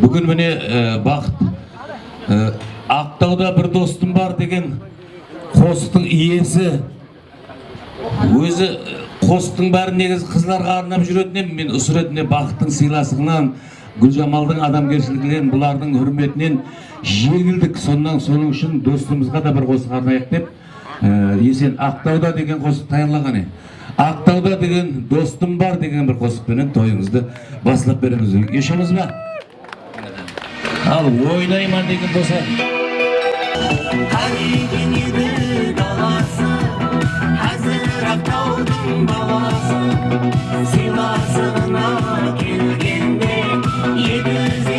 Бүгін міне бақыт Ақтауда бір достым бар деген қостың иесі өзі қостың бәрін негізі қызларға арнап жүретінен мен ұсыретіне бақыттың сыйласығынан Гүлжамалдың адамгершілігінен бұлардың хүрметінен жеңілдік. Соның үшін достымызға да бір қосық арнайық деп есен Ақтауда деген қосық таярлаған. Ақтауда деген достым бар деген бір қосықпенен тойыңызды басылап береміз. Ешіміз ба? Ал ойнайман деген доса. Қариген еді даласы, әзір Ақтаудың баласы, сыйласығына келгенде егіз